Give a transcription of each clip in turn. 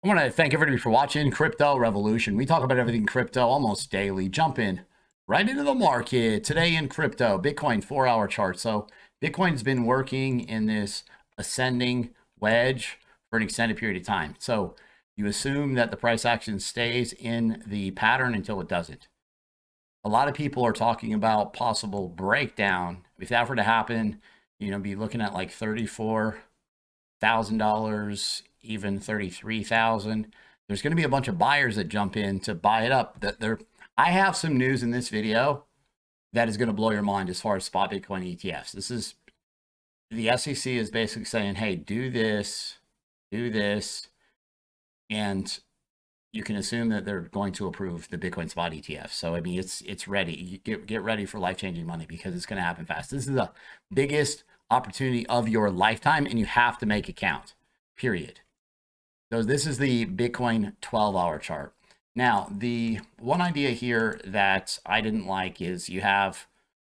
I want to thank everybody for watching Crypto Revolution. We talk about everything crypto almost daily. Jump in right into the market. Today in crypto, Bitcoin 4-hour chart. So Bitcoin's been working in this ascending wedge for an extended period of time. So you assume that the price action stays in the pattern until it doesn't. A lot of people are talking about possible breakdown. If that were to happen, be looking at like $34,000, even 33,000. There's going to be a bunch of buyers that jump in to buy it up. I have some news in this video that is going to blow your mind as far as spot Bitcoin ETFs. This is the SEC is basically saying, hey, do this, and you can assume that they're going to approve the Bitcoin spot ETF. So I mean, it's ready. You get ready for life-changing money because it's going to happen fast. This is the biggest opportunity of your lifetime, and you have to make it count. Period. So this is the Bitcoin 12-hour chart. Now, the one idea here that I didn't like is you have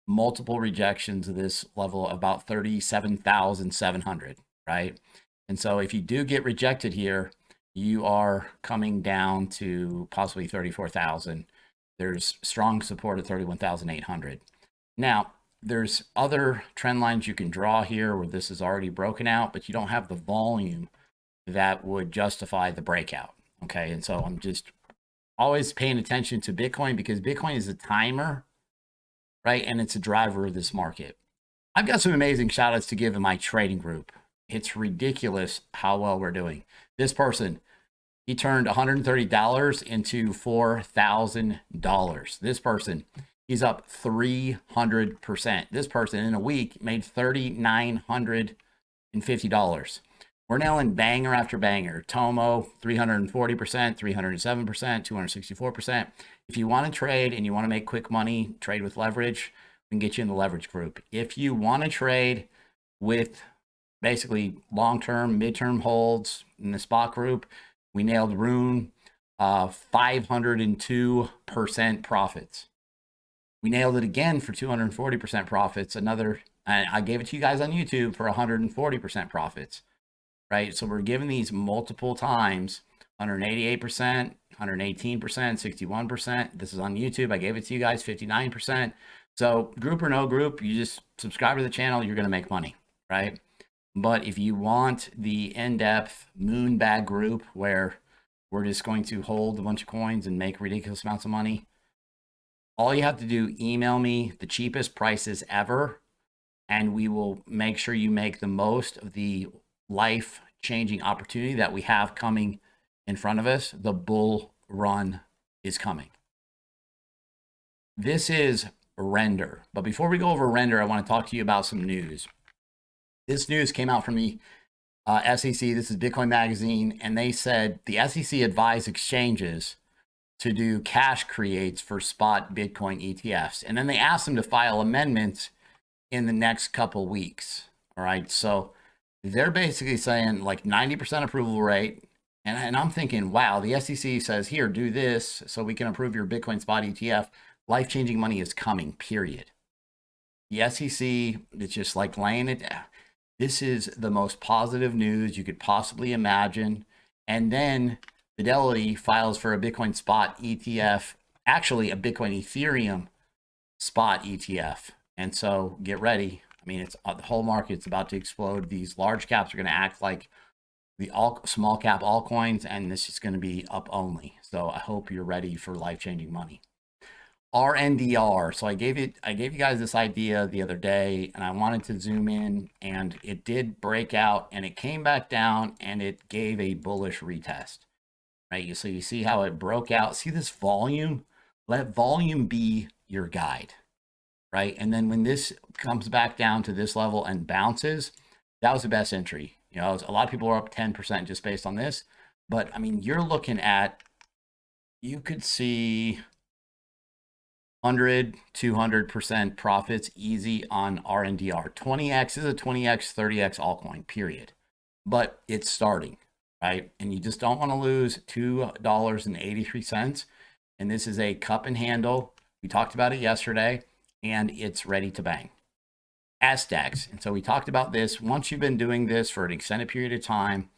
multiple rejections of this level, about 37,700, right? And so if you do get rejected here, you are coming down to possibly 34,000. There's strong support at 31,800. Now, there's other trend lines you can draw here where this is already broken out, but you don't have the volume that would justify the breakout. Okay. And so I'm just always paying attention to Bitcoin because Bitcoin is a timer, right? And it's a driver of this market. I've got some amazing shout outs to give in my trading group. It's ridiculous how well we're doing. This person, he turned $130 into $4,000. This person, he's up 300%. This person in a week made $3,950. We're nailing banger after banger. Tomo, 340%, 307%, 264%. If you want to trade and you want to make quick money, trade with leverage, we can get you in the leverage group. If you want to trade with basically long-term, midterm holds in the spot group, we nailed Rune, 502% profits. We nailed it again for 240% profits. I gave it to you guys on YouTube for 140% profits. Right, so we're giving these multiple times, 188%, 118%, 61%. This is on YouTube. I gave it to you guys, 59%. So group or no group, you just subscribe to the channel, you're going to make money, right? But if you want the in-depth moonbag group where we're just going to hold a bunch of coins and make ridiculous amounts of money, all you have to do, email me the cheapest prices ever, and we will make sure you make the most of the life-changing opportunity that we have coming in front of us. The bull run is coming. This is Render. But before we go over Render, I want to talk to you about some news. This news came out from the SEC. This is Bitcoin Magazine, and they said the SEC advised exchanges to do cash creates for spot Bitcoin ETFs. And then they asked them to file amendments in the next couple weeks. All right, so they're basically saying like 90% approval rate. And I'm thinking, wow, the SEC says, here, do this so we can approve your Bitcoin spot ETF. Life-changing money is coming, period. The SEC, it's just like laying it down. This is the most positive news you could possibly imagine. And then Fidelity files for a Bitcoin spot ETF, actually a Bitcoin Ethereum spot ETF. And so get ready. I mean, it's the whole market's about to explode. These large caps are going to act like the small cap altcoins, and this is going to be up only. So I hope you're ready for life-changing money. RNDR. So I gave you guys this idea the other day, and I wanted to zoom in, and it did break out, and it came back down, and it gave a bullish retest. Right? So you see how it broke out. See this volume? Let volume be your guide. Right? And then when this comes back down to this level and bounces, that was the best entry. A lot of people are up 10% just based on this. But I mean, you're looking at, you could see 100, 200% profits easy on RNDR. 20x is a 20x, 30x altcoin, period. But it's starting, right? And you just don't want to lose $2.83. And this is a cup and handle. We talked about it yesterday, and it's ready to bang. SDAX. And so we talked about this. Once you've been doing this for an extended period of time,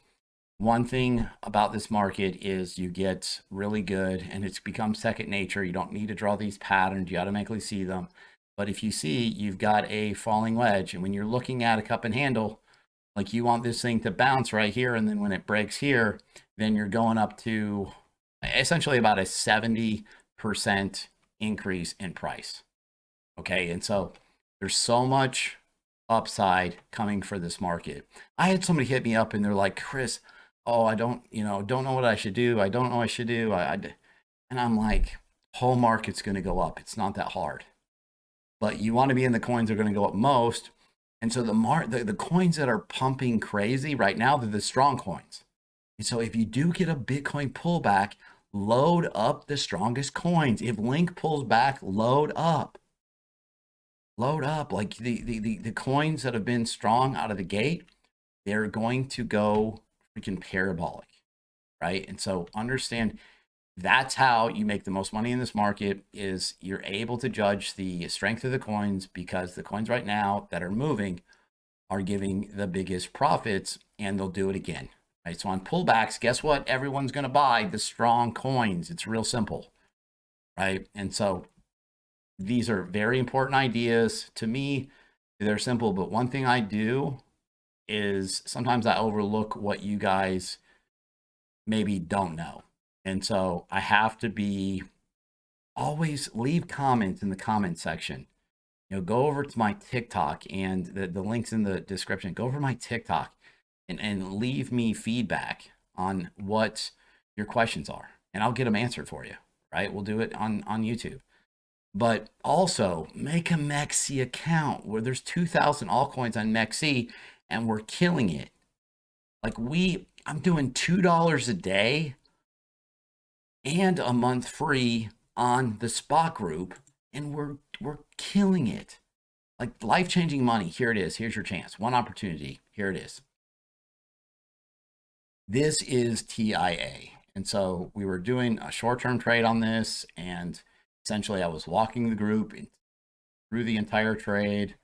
One thing about this market is you get really good and it's become second nature. You don't need to draw these patterns. You automatically see them. But if you see you've got a falling wedge, and when you're looking at a cup and handle, like you want this thing to bounce right here, and then when it breaks here, then you're going up to essentially about a 70% increase in price. Okay, and so there's so much upside coming for this market. I had somebody hit me up and they're like, Chris, oh, I don't know what I should do. I don't know what I should do. And I'm like, whole market's going to go up. It's not that hard. But you want to be in the coins that are going to go up most. And so the coins that are pumping crazy right now, they're the strong coins. And so if you do get a Bitcoin pullback, load up the strongest coins. If Link pulls back, load up. Load up. Like the coins that have been strong out of the gate, they're going to go freaking parabolic, right? And so understand that's how you make the most money in this market, is you're able to judge the strength of the coins, because the coins right now that are moving are giving the biggest profits, and they'll do it again, right? So on pullbacks, guess what? Everyone's going to buy the strong coins. It's real simple, right? And so these are very important ideas to me. They're simple, but one thing I do is sometimes I overlook what you guys maybe don't know. And so I have to be always leave comments in the comment section. Go over to my TikTok, and the link's in the description. Go over to my TikTok and leave me feedback on what your questions are, and I'll get them answered for you, right? We'll do it on YouTube. But also make a MEXC account where there's 2,000 altcoins on MEXC, and we're killing it. Like I'm doing $2 a day and a month free on the spot group, and we're killing it. Like life-changing money. Here it is. Here's your chance. One opportunity. Here it is. This is TIA. And so we were doing a short-term trade on this, and essentially I was walking the group through the entire trade.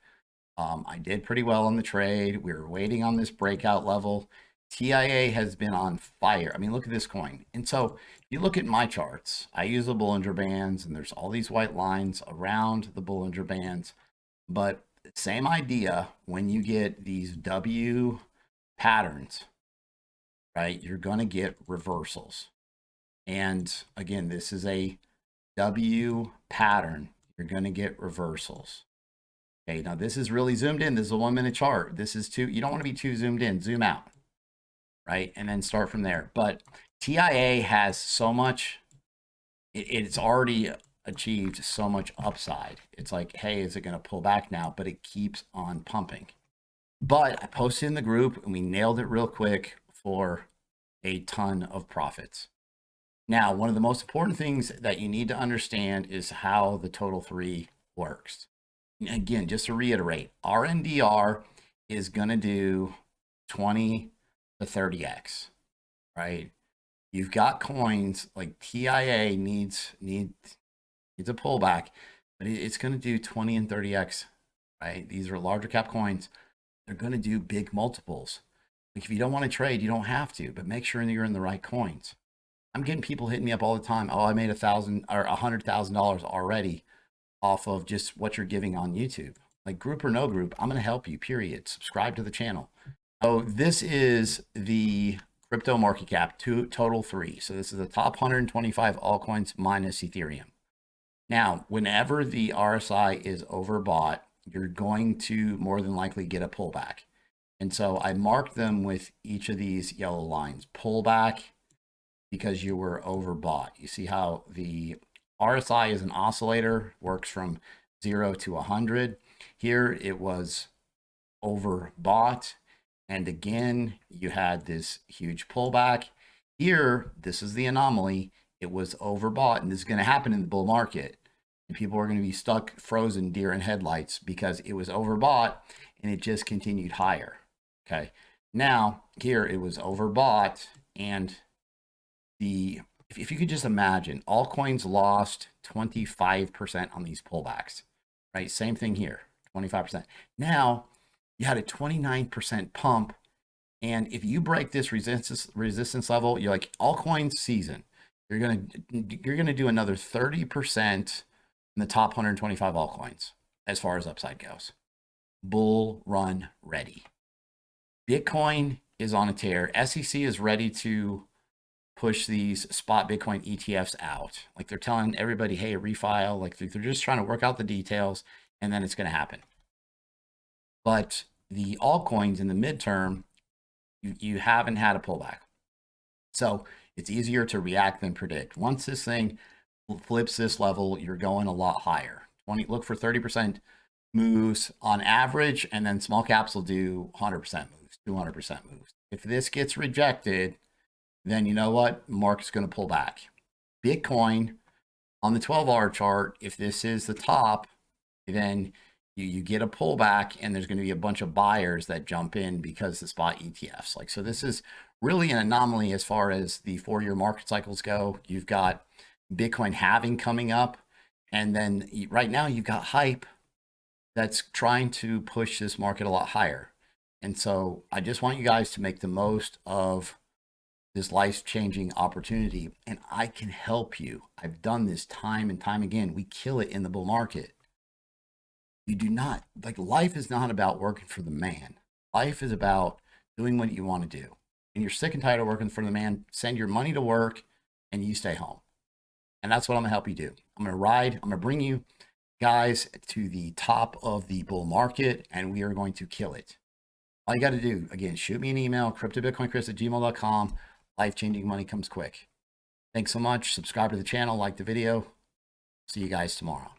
I did pretty well on the trade. We were waiting on this breakout level. TIA has been on fire. I mean, look at this coin. And so if you look at my charts, I use the Bollinger Bands, and there's all these white lines around the Bollinger Bands. But same idea, when you get these W patterns, right, you're going to get reversals. And again, this is a W pattern. You're going to get reversals. Okay, now this is really zoomed in. This is a 1 minute chart. This is you don't want to be too zoomed in. Zoom out, right? And then start from there. But TIA has so much, it's already achieved so much upside. It's like, hey, is it going to pull back now? But it keeps on pumping. But I posted in the group, and we nailed it real quick for a ton of profits. Now, one of the most important things that you need to understand is how the total 3 works. Again, just to reiterate, RNDR is going to do 20 to 30x, right? You've got coins like TIA needs a pullback, but it's going to do 20 and 30x, right? These are larger cap coins. They're going to do big multiples. Like if you don't want to trade, you don't have to, but make sure you're in the right coins. I'm getting people hitting me up all the time. Oh, I made $1,000 or $100,000 already off of just what you're giving on YouTube. Like group or no group, I'm going to help you, period. Subscribe to the channel. So this is the crypto market cap, total 3. So this is the top 125 altcoins minus Ethereum. Now, whenever the RSI is overbought, you're going to more than likely get a pullback. And so I marked them with each of these yellow lines. Pullback because you were overbought. You see how the RSI is an oscillator, works from 0 to 100. Here it was overbought. And again, you had this huge pullback. Here, this is the anomaly. It was overbought, and this is going to happen in the bull market. And people are going to be stuck, frozen, deer in headlights, because it was overbought and it just continued higher. Okay. Now, here it was overbought, and if you could just imagine, altcoins lost 25% on these pullbacks, right? Same thing here, 25%. Now, you had a 29% pump, And if you break this resistance level, you're like altcoin season. You're gonna do another 30% in the top 125 altcoins as far as upside goes. Bull run ready. Bitcoin is on a tear. SEC is ready to push these spot Bitcoin ETFs out. Like they're telling everybody, hey, refile. Like they're just trying to work out the details, and then it's going to happen. But the altcoins in the midterm, you haven't had a pullback. So it's easier to react than predict. Once this thing flips this level, you're going a lot higher. Look for 30% moves on average, and then small caps will do 100% moves, 200% moves. If this gets rejected, then you know what? Market's going to pull back. Bitcoin on the 12-hour chart, if this is the top, then you get a pullback, and there's going to be a bunch of buyers that jump in because the spot ETFs. Like, so this is really an anomaly as far as the 4-year market cycles go. You've got Bitcoin halving coming up, and then right now you've got hype that's trying to push this market a lot higher. And so I just want you guys to make the most of this life-changing opportunity, and I can help you. I've done this time and time again. We kill it in the bull market. You do not, like, life is not about working for the man. Life is about doing what you want to do. And you're sick and tired of working for the man, send your money to work and you stay home. And that's what I'm gonna help you do. I'm gonna bring you guys to the top of the bull market, and we are going to kill it. All you got to do, again, shoot me an email, cryptobitcoinchris@gmail.com. Life-changing money comes quick. Thanks so much. Subscribe to the channel, like the video. See you guys tomorrow.